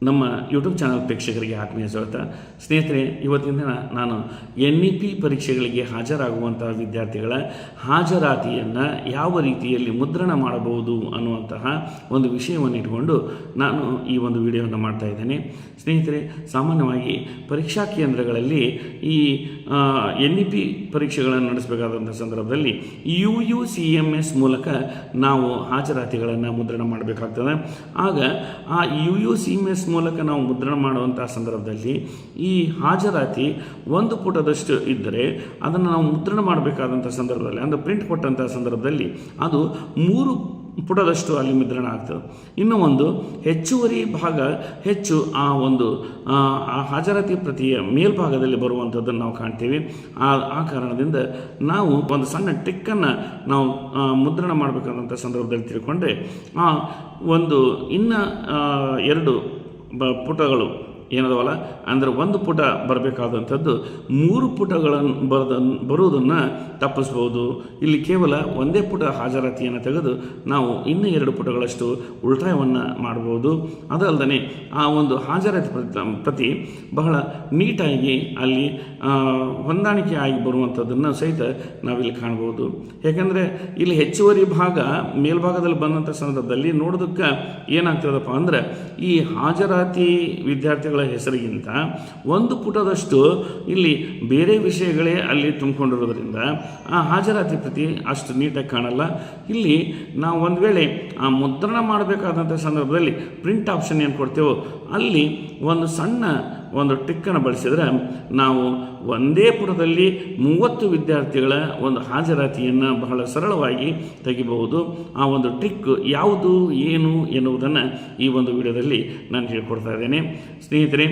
ನಮ್ಮ YouTube channel ಪ್ರೇಕ್ಷಕರಿಗೆ ಆತ್ಮೀಯ ಸ್ವಾಗತ. ಸ್ನೇಹಿತರೆ, ಇವತ್ತಿನ ದಿನ ನಾನು NEP ಪರೀಕ್ಷೆಗಳಿಗೆ ಹಾಜರಾಗುವಂತಹ ವಿದ್ಯಾರ್ಥಿಗಳ ಹಾಜರಾತಿಯನ್ನು ಯಾವ ರೀತಿಯಲ್ಲಿ ಮುದ್ರಣ ಮಾಡಬಹುದು ಅನ್ನುವಂತಹ ಒಂದು ವಿಷಯವನ್ನು ಇಟ್ಕೊಂಡು ನಾನು ಈ ಒಂದು ವಿಡಿಯೋವನ್ನು ಮಾಡ್ತಾ ಇದ್ದೇನೆ. ಸ್ನೇಹಿತರೆ, ಸಾಮಾನ್ಯವಾಗಿ ಪರೀಕ್ಷಾ ಕೇಂದ್ರಗಳಲ್ಲಿ ಈ NEP ಪರೀಕ್ಷೆಗಳನ್ನು ನಡೆಸಬೇಕಾದಂಥ ಸಂದರ್ಭದಲ್ಲಿ UUCMS ಮೂಲಕ ನಾವು ಹಾಜರಾತಿಗಳನ್ನು ಮುದ್ರಣ ಮಾಡಬೇಕಾಗ್ತದೆ. ಆಗ ಆ UUCMS ಮೂಲಕ ನಾವು ಮುದ್ರಣ ಮಾಡುವಂಥ ಸಂದರ್ಭದಲ್ಲಿ ಈ ಹಾಜರಾತಿ ಒಂದು ಪುಟದಷ್ಟು ಇದ್ದರೆ ಅದನ್ನು ನಾವು ಮುದ್ರಣ ಮಾಡಬೇಕಾದಂಥ ಸಂದರ್ಭದಲ್ಲಿ ಅಂದರೆ ಪ್ರಿಂಟ್ ಕೊಟ್ಟಂಥ ಸಂದರ್ಭದಲ್ಲಿ ಅದು 3 ಪುಟದಷ್ಟು ಅಲ್ಲಿ ಮುದ್ರಣ ಆಗ್ತದೆ. ಇನ್ನು ಒಂದು ಹೆಚ್ಚುವರಿ ಭಾಗ ಹೆಚ್ಚು ಆ ಒಂದು ಹಾಜರಾತಿ ಪ್ರತಿಯ ಮೇಲ್ಭಾಗದಲ್ಲಿ ಬರುವಂಥದ್ದನ್ನು ನಾವು ಕಾಣ್ತೀವಿ. ಆ ಕಾರಣದಿಂದ ನಾವು ಒಂದು ಸಣ್ಣ ಟ್ರಿಕ್ಕನ್ನು ನಾವು ಮುದ್ರಣ ಮಾಡಬೇಕಾದಂಥ ಸಂದರ್ಭದಲ್ಲಿ ತಿಳ್ಕೊಂಡ್ರೆ ಆ ಒಂದು ಇನ್ನು 2 ಪುಟಗಳು ಏನದವಲ್ಲ ಅಂದರೆ ಒಂದು ಪುಟ ಬರಬೇಕಾದಂಥದ್ದು 3 ಪುಟಗಳನ್ನು ಬರುವುದನ್ನು ತಪ್ಪಿಸ್ಬೋದು. ಇಲ್ಲಿ ಕೇವಲ ಒಂದೇ ಪುಟ ಹಾಜರಾತಿಯನ್ನು ತೆಗೆದು ನಾವು ಇನ್ನೂ 2 ಪುಟಗಳಷ್ಟು ಉಳಿತಾಯವನ್ನು ಮಾಡ್ಬೋದು. ಅದಲ್ಲದೆ ಆ ಒಂದು ಹಾಜರಾತಿ ಪ್ರತಿ ಬಹಳ ನೀಟಾಗಿ ಅಲ್ಲಿ ಹೊಂದಾಣಿಕೆ ಆಗಿ ಬರುವಂಥದ್ದನ್ನು ಸಹಿತ ನಾವಿಲ್ಲಿ ಕಾಣ್ಬೋದು. ಯಾಕೆಂದರೆ ಇಲ್ಲಿ ಹೆಚ್ಚುವರಿ ಭಾಗ ಮೇಲ್ಭಾಗದಲ್ಲಿ ಬಂದಂಥ ಸಂದರ್ಭದಲ್ಲಿ ನೋಡೋದಕ್ಕೆ ಏನಾಗ್ತದಪ್ಪ ಅಂದರೆ ಈ ಹಾಜರಾತಿ ವಿದ್ಯಾರ್ಥಿಗಳ ಹೆಸರಿಗಿಂತ ಒಂದು ಪುಟದಷ್ಟು ಇಲ್ಲಿ ಬೇರೆ ವಿಷಯಗಳೇ ಅಲ್ಲಿ ತುಂಬಿಕೊಂಡಿರೋದ್ರಿಂದ ಆ ಹಾಜರಾತಿ ಪ್ರತಿ ಅಷ್ಟು ನೀಟಾಗಿ ಕಾಣಲ್ಲ. ಇಲ್ಲಿ ನಾವು ಒಂದು ವೇಳೆ ಆ ಮುದ್ರಣ ಮಾಡಬೇಕಾದಂಥ ಸಂದರ್ಭದಲ್ಲಿ ಪ್ರಿಂಟ್ ಆಪ್ಷನ್ ಏನು ಕೊಡ್ತೇವೋ ಅಲ್ಲಿ ಒಂದು ಸಣ್ಣ ಒಂದು ಟ್ರಿಕ್ಕನ್ನು ಬಳಸಿದರೆ ನಾವು ಒಂದೇ ಪುಟದಲ್ಲಿ 30 ವಿದ್ಯಾರ್ಥಿಗಳ ಒಂದು ಹಾಜರಾತಿಯನ್ನು ಬಹಳ ಸರಳವಾಗಿ ತೆಗಿಬಹುದು. ಆ ಒಂದು ಟ್ರಿಕ್ ಯಾವುದು ಏನು ಎನ್ನುವುದನ್ನು ಈ ಒಂದು ವಿಡಿಯೋದಲ್ಲಿ ನಾನು ಹೇಳ್ಕೊಡ್ತಾ ಇದ್ದೇನೆ. ಸ್ನೇಹಿತರೆ,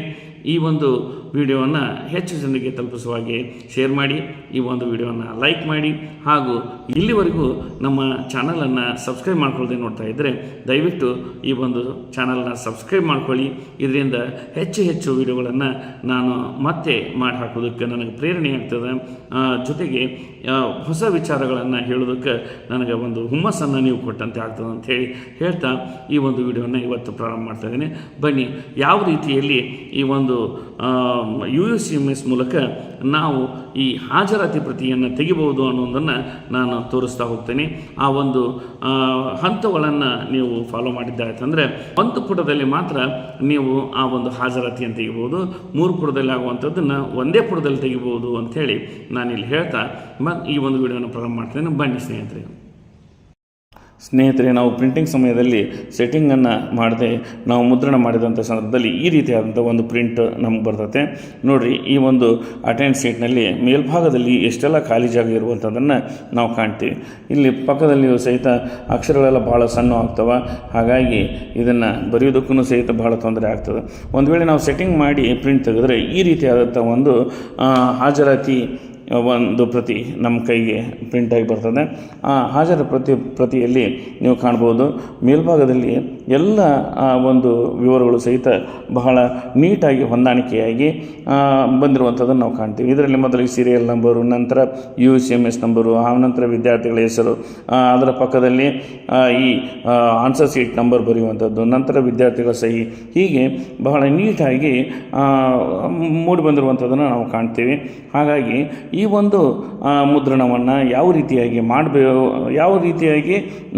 ಈ ಒಂದು ವಿಡಿಯೋವನ್ನು ಹೆಚ್ಚು ಜನರಿಗೆ ತಲುಪಿಸುವಾಗೆ ಶೇರ್ ಮಾಡಿ, ಈ ಒಂದು ವಿಡಿಯೋವನ್ನು ಲೈಕ್ ಮಾಡಿ, ಹಾಗೂ ಇಲ್ಲಿವರೆಗೂ ನಮ್ಮ ಚಾನಲನ್ನು ಸಬ್ಸ್ಕ್ರೈಬ್ ಮಾಡ್ಕೊಳ್ಳದೆ ನೋಡ್ತಾ ಇದ್ದರೆ ದಯವಿಟ್ಟು ಈ ಒಂದು ಚಾನಲ್ನ ಸಬ್ಸ್ಕ್ರೈಬ್ ಮಾಡ್ಕೊಳ್ಳಿ. ಇದರಿಂದ ಹೆಚ್ಚು ವಿಡಿಯೋಗಳನ್ನು ನಾನು ಮತ್ತೆ ಮಾಡಿ ಹಾಕೋದಕ್ಕೆ ನನಗೆ ಪ್ರೇರಣೆ ಆಗ್ತದೆ. ಜೊತೆಗೆ ಹೊಸ ವಿಚಾರಗಳನ್ನು ಹೇಳೋದಕ್ಕೆ ನನಗೆ ಒಂದು ಹುಮ್ಮಸ್ಸನ್ನು ನೀವು ಕೊಟ್ಟಂತೆ ಆಗ್ತದೆ ಅಂಥೇಳಿ ಹೇಳ್ತಾ ಈ ಒಂದು ವಿಡಿಯೋನ ಇವತ್ತು ಪ್ರಾರಂಭ ಮಾಡ್ತಾ ಇದ್ದೀನಿ. ಬನ್ನಿ, ಯಾವ ರೀತಿಯಲ್ಲಿ ಈ ಒಂದು UUCMS ಮೂಲಕ ನಾವು ಈ ಹಾಜರಾತಿ ಪ್ರತಿಯನ್ನು ತೆಗಿಬಹುದು ಅನ್ನೋದನ್ನು ನಾನು ತೋರಿಸ್ತಾ ಹೋಗ್ತೇನೆ. ಆ ಒಂದು ಹಂತಗಳನ್ನು ನೀವು ಫಾಲೋ ಮಾಡಿದ್ದಾಯ್ತಂದರೆ ಒಂದು ಪುಟದಲ್ಲಿ ಮಾತ್ರ ನೀವು ಆ ಒಂದು ಹಾಜರಾತಿಯನ್ನು ತೆಗಿಬೋದು. 3 ಪುಟದಲ್ಲಿ ಆಗುವಂಥದ್ದನ್ನು ಒಂದೇ ಪುಟದಲ್ಲಿ ತೆಗಿಬೋದು ಅಂಥೇಳಿ ನಾನಿಲ್ಲಿ ಹೇಳ್ತಾ ಈ ಒಂದು ವಿಡಿಯೋನ ಪ್ರಾರಂಭ ಮಾಡ್ತೇನೆ. ಬನ್ನಿ ಸ್ನೇಹಿತರೆ, ನಾವು ಪ್ರಿಂಟಿಂಗ್ ಸಮಯದಲ್ಲಿ ಸೆಟ್ಟಿಂಗನ್ನು ಮಾಡದೆ ನಾವು ಮುದ್ರಣ ಮಾಡಿದಂಥ ಸಂದರ್ಭದಲ್ಲಿ ಈ ರೀತಿಯಾದಂಥ ಒಂದು ಪ್ರಿಂಟ್ ನಮ್ಗೆ ಬರ್ತದೆ. ನೋಡಿರಿ, ಈ ಒಂದು ಅಟೆಂಡ್ ಶೀಟ್ನಲ್ಲಿ ಮೇಲ್ಭಾಗದಲ್ಲಿ ಎಷ್ಟೆಲ್ಲ ಖಾಲಿ ಜಾಗ ಇರುವಂಥದ್ದನ್ನು ನಾವು ಕಾಣ್ತೀವಿ. ಇಲ್ಲಿ ಪಕ್ಕದಲ್ಲಿಯೂ ಸಹಿತ ಅಕ್ಷರಗಳೆಲ್ಲ ಭಾಳ ಸಣ್ಣ ಆಗ್ತವೆ. ಹಾಗಾಗಿ ಇದನ್ನು ಬರೆಯೋದಕ್ಕೂ ಸಹಿತ ಭಾಳ ತೊಂದರೆ ಆಗ್ತದೆ. ಒಂದು ವೇಳೆ ನಾವು ಸೆಟ್ಟಿಂಗ್ ಮಾಡಿ ಪ್ರಿಂಟ್ ತೆಗೆದ್ರೆ ಈ ರೀತಿಯಾದಂಥ ಒಂದು ಹಾಜರಾತಿ ಒಂದು ಪ್ರತಿ ನಮ್ಮ ಕೈಗೆ ಪ್ರಿಂಟಾಗಿ ಬರ್ತದೆ. ಆ ಪ್ರತಿಯಲ್ಲಿ ನೀವು ಕಾಣ್ಬೋದು ಮೇಲ್ಭಾಗದಲ್ಲಿ ಎಲ್ಲ ಒಂದು ವಿವರಗಳು ಸಹಿತ ಬಹಳ ನೀಟಾಗಿ ಹೊಂದಾಣಿಕೆಯಾಗಿ ಬಂದಿರುವಂಥದ್ದನ್ನು ನಾವು ಕಾಣ್ತೀವಿ. ಇದರಲ್ಲಿ ಮೊದಲಿಗೆ ಸೀರಿಯಲ್ ನಂಬರು, ನಂತರ UUCMS ನಂಬರು, ಆನಂತರ ವಿದ್ಯಾರ್ಥಿಗಳ ಹೆಸರು, ಅದರ ಪಕ್ಕದಲ್ಲಿ ಈ ಆನ್ಸರ್ ಶೀಟ್ ನಂಬರ್ ಬರೆಯುವಂಥದ್ದು, ನಂತರ ವಿದ್ಯಾರ್ಥಿಗಳ ಸಹಿ, ಹೀಗೆ ಬಹಳ ನೀಟಾಗಿ ಮೂಡಿ ಬಂದಿರುವಂಥದ್ದನ್ನು ನಾವು ಕಾಣ್ತೀವಿ. ಹಾಗಾಗಿ ಈ ಒಂದು ಮುದ್ರಣವನ್ನು ಯಾವ ರೀತಿಯಾಗಿ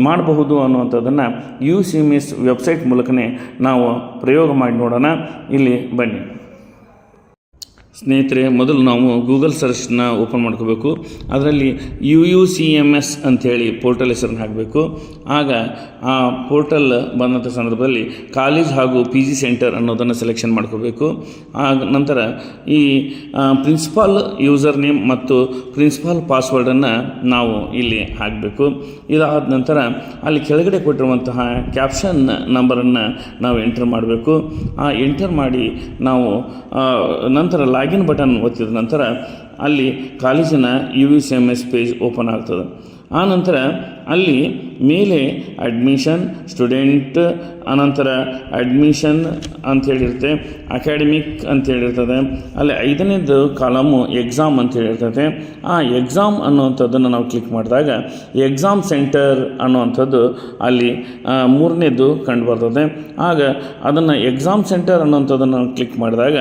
ಮಾಡಬಹುದು ಅನ್ನುವಂಥದ್ದನ್ನು UUCMS ವೆಬ್ಸೈಟ್ ಮೂಲಕನೇ ನಾವು ಪ್ರಯೋಗ ಮಾಡಿ ನೋಡೋಣ. ಇಲ್ಲಿ ಬನ್ನಿ ಸ್ನೇಹಿತರೆ, ಮೊದಲು ನಾವು ಗೂಗಲ್ ಸರ್ಚ್ನ ಓಪನ್ ಮಾಡ್ಕೋಬೇಕು. ಅದರಲ್ಲಿ UUCMS ಅಂಥೇಳಿ ಪೋರ್ಟಲ್ ಹೆಸರನ್ನು ಹಾಕಬೇಕು. ಆಗ ಆ ಪೋರ್ಟಲ್ ಬಂದಂಥ ಸಂದರ್ಭದಲ್ಲಿ ಕಾಲೇಜ್ ಹಾಗೂ PG ಸೆಂಟರ್ ಅನ್ನೋದನ್ನು ಸೆಲೆಕ್ಷನ್ ಮಾಡ್ಕೋಬೇಕು. ನಂತರ ಈ ಪ್ರಿನ್ಸಿಪಾಲ್ ಯೂಸರ್ ನೇಮ್ ಮತ್ತು ಪ್ರಿನ್ಸಿಪಾಲ್ ಪಾಸ್ವರ್ಡನ್ನು ನಾವು ಇಲ್ಲಿ ಹಾಕಬೇಕು. ಇದಾದ ನಂತರ ಅಲ್ಲಿ ಕೆಳಗಡೆ ಕೊಟ್ಟಿರುವಂತಹ ಕ್ಯಾಪ್ಷನ್ ನಂಬರನ್ನು ನಾವು ಎಂಟರ್ ಮಾಡಬೇಕು. ಆ ಎಂಟರ್ ಮಾಡಿ ನಾವು ನಂತರ ಲಾಗಿನ್ ಬಟನ್ ಒತ್ತಿದ ನಂತರ ಅಲ್ಲಿ ಕಾಲೇಜಿನ UUCMS ಪೇಜ್ ಓಪನ್ ಆಗ್ತದೆ. ಆ ನಂತರ ಅಲ್ಲಿ ಮೇಲೆ ಅಡ್ಮಿಷನ್ ಸ್ಟೂಡೆಂಟ್, ಅನಂತರ ಅಡ್ಮಿಷನ್ ಅಂಥೇಳಿರುತ್ತೆ, ಅಕಾಡೆಮಿಕ್ ಅಂತೇಳಿರ್ತದೆ. ಅಲ್ಲಿ 5ನೇದು ಕಾಲಮು ಎಕ್ಸಾಮ್ ಅಂತೇಳಿರ್ತದೆ. ಆ ಎಕ್ಸಾಮ್ ಅನ್ನುವಂಥದ್ದನ್ನು ನಾವು ಕ್ಲಿಕ್ ಮಾಡಿದಾಗ ಎಕ್ಸಾಮ್ ಸೆಂಟರ್ ಅನ್ನುವಂಥದ್ದು ಅಲ್ಲಿ 3ನೇದು ಕಂಡು ಬರ್ತದೆ. ಆಗ ಅದನ್ನು ಎಕ್ಸಾಮ್ ಸೆಂಟರ್ ಅನ್ನುವಂಥದ್ದನ್ನು ನಾವು ಕ್ಲಿಕ್ ಮಾಡಿದಾಗ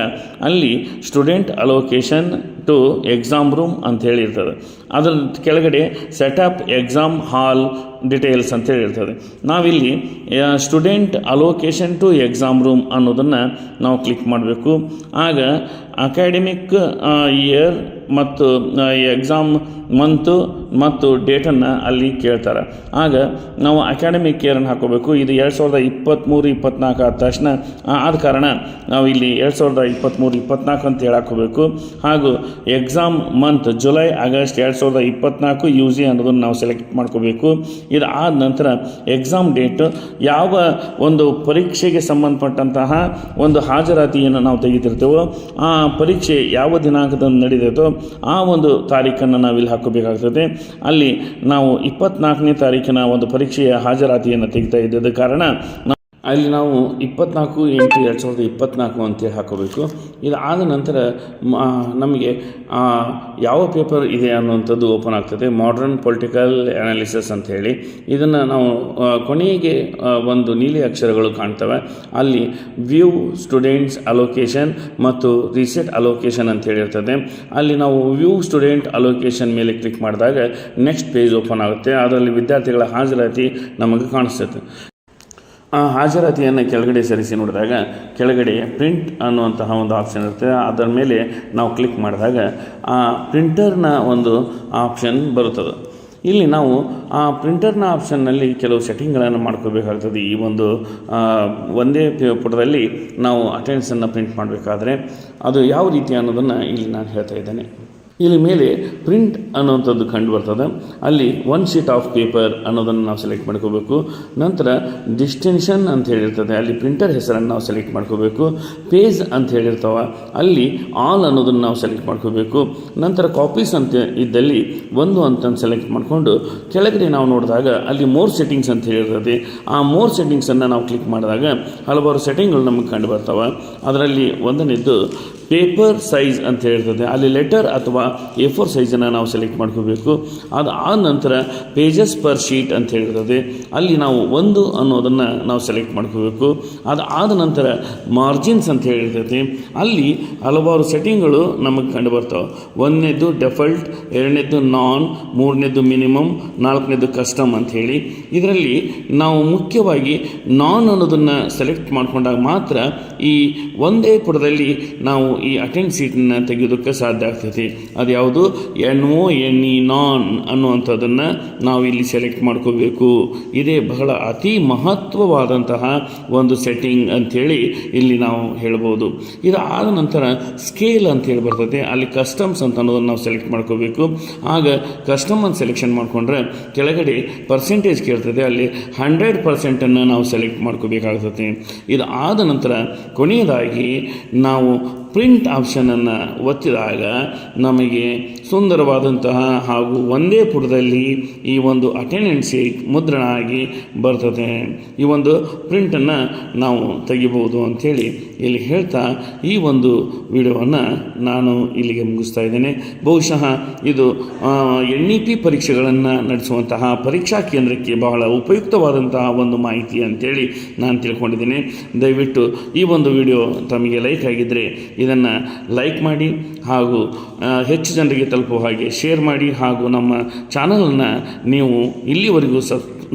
ಅಲ್ಲಿ student allocation to exam room ಅಂತ ಹೇಳಿರ್ತದೆ. ಅದರ ಕೆಳಗಡೆ ಸೆಟಪ್ ಎಕ್ಸಾಮ್ ಹಾಲ್ ಡಿಟೇಲ್ಸ್ ಅಂತೇಳಿ ಇರ್ತದೆ. ನಾವಿಲ್ಲಿ student allocation to exam room ಅನ್ನೋದನ್ನು ನಾವು ಕ್ಲಿಕ್ ಮಾಡಬೇಕು. ಆಗ ಅಕಾಡೆಮಿಕ್ ಇಯರ್ ಮತ್ತು ಎಕ್ಸಾಮ್ ಮಂತು ಮತ್ತು ಡೇಟನ್ನು ಅಲ್ಲಿ ಕೇಳ್ತಾರೆ. ಆಗ ನಾವು ಅಕಾಡೆಮಿಕ್ ಇಯರನ್ನು ಹಾಕೋಬೇಕು. ಇದು 2023-24 ಆದ ತಕ್ಷಣ ಆದ ಕಾರಣ ನಾವು ಇಲ್ಲಿ 2023-24 ಅಂತ ಹೇಳಿ ಹಾಕೋಬೇಕು. ಹಾಗೂ exam month July August 2024 UG ಅನ್ನೋದನ್ನು ನಾವು ಸೆಲೆಕ್ಟ್ ಮಾಡ್ಕೋಬೇಕು. ಇದು ಆದ ನಂತರ ಎಕ್ಸಾಮ್ ಡೇಟ್, ಯಾವ ಒಂದು ಪರೀಕ್ಷೆಗೆ ಸಂಬಂಧಪಟ್ಟಂತಹ ಒಂದು ಹಾಜರಾತಿಯನ್ನು ನಾವು ತೆಗಿತಿರ್ತೇವೋ ಆ ಪರೀಕ್ಷೆ ಯಾವ ದಿನಾಂಕದಂದು ನಡೀತೈತೋ ಆ ಒಂದು ತಾರೀಖನ್ನು ನಾವಿಲ್ಲಿ ಹಾಕೋಬೇಕಾಗ್ತದೆ. ಅಲ್ಲಿ ನಾವು 24ನೇ ತಾರೀಕಿನ ಒಂದು ಪರೀಕ್ಷೆಯ ಹಾಜರಾತಿಯನ್ನು ತೆಗಿತಾ ಇದ್ದದ ಕಾರಣ ಅಲ್ಲಿ ನಾವು 24/8/2024 ಅಂತೇಳಿ ಹಾಕೋಬೇಕು. ಇದು ಆದ ನಂತರ ನಮಗೆ ಯಾವ ಪೇಪರ್ ಇದೆ ಅನ್ನುವಂಥದ್ದು ಓಪನ್ ಆಗ್ತದೆ. ಮಾಡರ್ನ್ ಪೊಲಿಟಿಕಲ್ ಅನಾಲಿಸಿಸ್ ಅಂಥೇಳಿ ಇದನ್ನು ನಾವು ಕೊನೆಗೆ ಒಂದು ನೀಲಿ ಅಕ್ಷರಗಳು ಕಾಣ್ತವೆ. ಅಲ್ಲಿ ವ್ಯೂ ಸ್ಟೂಡೆಂಟ್ಸ್ ಅಲೋಕೇಶನ್ ಮತ್ತು ರೀಸೆಟ್ ಅಲೋಕೇಶನ್ ಅಂತ ಹೇಳಿರ್ತದೆ. ಅಲ್ಲಿ ನಾವು ವ್ಯೂ ಸ್ಟೂಡೆಂಟ್ ಅಲೋಕೇಶನ್ ಮೇಲೆ ಕ್ಲಿಕ್ ಮಾಡಿದಾಗ ನೆಕ್ಸ್ಟ್ ಪೇಜ್ ಓಪನ್ ಆಗುತ್ತೆ. ಅದರಲ್ಲಿ ವಿದ್ಯಾರ್ಥಿಗಳ ಹಾಜರಾತಿ ನಮಗೆ ಕಾಣಿಸ್ತದೆ. ಆ ಹಾಜರಾತಿಯನ್ನು ಕೆಳಗಡೆ ಸರಿಸಿ ನೋಡಿದಾಗ ಕೆಳಗಡೆ ಪ್ರಿಂಟ್ ಅನ್ನುವಂತಹ ಒಂದು ಆಪ್ಷನ್ ಇರುತ್ತೆ. ಅದರ ಮೇಲೆ ನಾವು ಕ್ಲಿಕ್ ಮಾಡಿದಾಗ ಆ ಪ್ರಿಂಟರ್ನ ಒಂದು ಆಪ್ಷನ್ ಬರುತ್ತದೆ. ಇಲ್ಲಿ ನಾವು ಆ ಪ್ರಿಂಟರ್ನ ಆಪ್ಷನ್ನಲ್ಲಿ ಕೆಲವು ಸೆಟ್ಟಿಂಗ್ಗಳನ್ನು ಮಾಡ್ಕೋಬೇಕಾಗ್ತದೆ. ಈ ಒಂದು ಒಂದೇ ಪುಟದಲ್ಲಿ ನಾವು ಅಟೆಂಡೆನ್ಸನ್ನು ಪ್ರಿಂಟ್ ಮಾಡಬೇಕಾದ್ರೆ ಅದು ಯಾವ ರೀತಿ ಅನ್ನೋದನ್ನು ಇಲ್ಲಿ ನಾನು ಹೇಳ್ತಾ ಇದ್ದೇನೆ. ಇಲ್ಲಿ ಮೇಲೆ ಪ್ರಿಂಟ್ ಅನ್ನುವಂಥದ್ದು ಕಂಡು ಬರ್ತದೆ. ಅಲ್ಲಿ 1 ಶೀಟ್ ಆಫ್ ಪೇಪರ್ ಅನ್ನೋದನ್ನು ನಾವು ಸೆಲೆಕ್ಟ್ ಮಾಡ್ಕೋಬೇಕು. ನಂತರ ಡಿಸ್ಟಿಂಕ್ಷನ್ ಅಂತ ಹೇಳಿರ್ತದೆ, ಅಲ್ಲಿ ಪ್ರಿಂಟರ್ ಹೆಸರನ್ನು ನಾವು ಸೆಲೆಕ್ಟ್ ಮಾಡ್ಕೋಬೇಕು. ಪೇಜ್ ಅಂತ ಹೇಳಿರ್ತಾವೆ, ಅಲ್ಲಿ ಆಲ್ ಅನ್ನೋದನ್ನು ನಾವು ಸೆಲೆಕ್ಟ್ ಮಾಡ್ಕೋಬೇಕು. ನಂತರ ಕಾಪೀಸ್ ಅಂತ ಇದ್ದಲ್ಲಿ 1 ಅಂತಂದು ಸೆಲೆಕ್ಟ್ ಮಾಡಿಕೊಂಡು ಕೆಳಗಡೆ ನಾವು ನೋಡಿದಾಗ ಅಲ್ಲಿ ಮೋರ್ ಸೆಟ್ಟಿಂಗ್ಸ್ ಅಂತ ಹೇಳಿರ್ತದೆ. ಆ ಮೋರ್ ಸೆಟ್ಟಿಂಗ್ಸನ್ನು ನಾವು ಕ್ಲಿಕ್ ಮಾಡಿದಾಗ ಹಲವಾರು ಸೆಟ್ಟಿಂಗ್ಗಳು ನಮಗೆ ಕಂಡು ಬರ್ತಾವೆ. ಅದರಲ್ಲಿ ಒಂದನೇದ್ದು ಪೇಪರ್ ಸೈಜ್ ಅಂತ ಹೇಳ್ತದೆ. ಅಲ್ಲಿ ಲೆಟರ್ ಅಥವಾ A4 ಸೈಜನ್ನು ನಾವು ಸೆಲೆಕ್ಟ್ ಮಾಡ್ಕೋಬೇಕು. ಅದು ಆದ ನಂತರ ಪೇಜಸ್ ಪರ್ ಶೀಟ್ ಅಂತ ಹೇಳಿರ್ತದೆ. ಅಲ್ಲಿ ನಾವು 1 ಅನ್ನೋದನ್ನು ನಾವು ಸೆಲೆಕ್ಟ್ ಮಾಡ್ಕೋಬೇಕು. ಅದು ಆದ ನಂತರ ಮಾರ್ಜಿನ್ಸ್ ಅಂತ ಹೇಳಿರ್ತೈತಿ. ಅಲ್ಲಿ ಹಲವಾರು ಸೆಟ್ಟಿಂಗ್ಗಳು ನಮಗೆ ಕಂಡು ಬರ್ತಾವೆ. 1ನೇದು ಡೆಫಾಲ್ಟ್, 2ನೇದು ನಾನ್, 3ನೇದು ಮಿನಿಮಮ್, 4ನೇದು ಕಸ್ಟಮ್ ಅಂತ ಹೇಳಿ. ಇದರಲ್ಲಿ ನಾವು ಮುಖ್ಯವಾಗಿ ನಾನ್ ಅನ್ನೋದನ್ನು ಸೆಲೆಕ್ಟ್ ಮಾಡ್ಕೊಂಡಾಗ ಮಾತ್ರ ಈ ಒಂದೇ ಪುಟದಲ್ಲಿ ನಾವು ಈ ಅಟೆಂಡ್ ಸೀಟನ್ನು ತೆಗೆಯೋದಕ್ಕೆ ಸಾಧ್ಯ ಆಗ್ತೈತಿ. ಅದು ಯಾವುದು NO ನಾನ್ ಅನ್ನುವಂಥದ್ದನ್ನು ನಾವು ಇಲ್ಲಿ ಸೆಲೆಕ್ಟ್ ಮಾಡ್ಕೋಬೇಕು. ಇದೇ ಬಹಳ ಅತಿ ಮಹತ್ವವಾದಂತಹ ಒಂದು ಸೆಟ್ಟಿಂಗ್ ಅಂಥೇಳಿ ಇಲ್ಲಿ ನಾವು ಹೇಳ್ಬೋದು. ಇದು ಆದ ನಂತರ ಸ್ಕೇಲ್ ಅಂತೇಳಿ ಬರ್ತದೆ. ಅಲ್ಲಿ ಕಸ್ಟಮ್ಸ್ ಅಂತ ಅನ್ನೋದನ್ನು ನಾವು ಸೆಲೆಕ್ಟ್ ಮಾಡ್ಕೋಬೇಕು. ಆಗ ಕಸ್ಟಮ್ ಅಂತ ಸೆಲೆಕ್ಷನ್ ಮಾಡಿಕೊಂಡ್ರೆ ಕೆಳಗಡೆ ಪರ್ಸೆಂಟೇಜ್ ಕೇಳ್ತದೆ. ಅಲ್ಲಿ 100% ನಾವು ಸೆಲೆಕ್ಟ್ ಮಾಡ್ಕೋಬೇಕಾಗ್ತದೆ. ಇದು ಆದ ನಂತರ ಕೊನೆಯದಾಗಿ ನಾವು ಪ್ರಿಂಟ್ ಆಪ್ಷನನ್ನು ಒತ್ತಿದಾಗ ನಮಗೆ ಸುಂದರವಾದಂತಹ ಹಾಗೂ ಒಂದೇ ಪುಟದಲ್ಲಿ ಈ ಒಂದು ಅಟೆಂಡೆನ್ಸ್ ಶೀಟ್ ಮುದ್ರಣ ಆಗಿ ಬರ್ತದೆ. ಈ ಒಂದು ಪ್ರಿಂಟನ್ನು ನಾವು ತೆಗಿಬೋದು ಅಂಥೇಳಿ ಇಲ್ಲಿ ಹೇಳ್ತಾ ಈ ಒಂದು ವಿಡಿಯೋವನ್ನು ನಾನು ಇಲ್ಲಿಗೆ ಮುಗಿಸ್ತಾ ಇದ್ದೇನೆ. ಬಹುಶಃ ಇದು NEP ಪರೀಕ್ಷೆಗಳನ್ನು ನಡೆಸುವಂತಹ ಪರೀಕ್ಷಾ ಕೇಂದ್ರಕ್ಕೆ ಬಹಳ ಉಪಯುಕ್ತವಾದಂತಹ ಒಂದು ಮಾಹಿತಿ ಅಂಥೇಳಿ ನಾನು ತಿಳ್ಕೊಂಡಿದ್ದೇನೆ. ದಯವಿಟ್ಟು ಈ ಒಂದು ವಿಡಿಯೋ ತಮಗೆ ಲೈಕ್ ಆಗಿದ್ದರೆ ಇದನ್ನು ಲೈಕ್ ಮಾಡಿ ಹಾಗೂ ಹೆಚ್ಚು ಜನರಿಗೆ ತಲುಪುವ ಹಾಗೆ ಶೇರ್ ಮಾಡಿ. ಹಾಗೂ ನಮ್ಮ ಚಾನಲನ್ನು ನೀವು ಇಲ್ಲಿವರೆಗೂ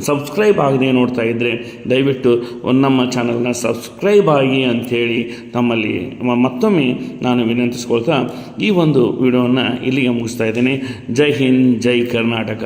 ಸಬ್ಸ್ಕ್ರೈಬ್ ಆಗದೆ ನೋಡ್ತಾ ಇದ್ದರೆ ದಯವಿಟ್ಟು ನಮ್ಮ ಚಾನಲ್ನ ಸಬ್ಸ್ಕ್ರೈಬ್ ಆಗಿ ಅಂಥೇಳಿ ತಮ್ಮಲ್ಲಿ ಮತ್ತೊಮ್ಮೆ ನಾನು ವಿನಂತಿಸ್ಕೊಳ್ತಾ ಈ ಒಂದು ವಿಡಿಯೋವನ್ನು ಇಲ್ಲಿಗೆ ಮುಗಿಸ್ತಾ ಇದ್ದೇನೆ. ಜೈ ಹಿಂದ್, ಜೈ ಕರ್ನಾಟಕ.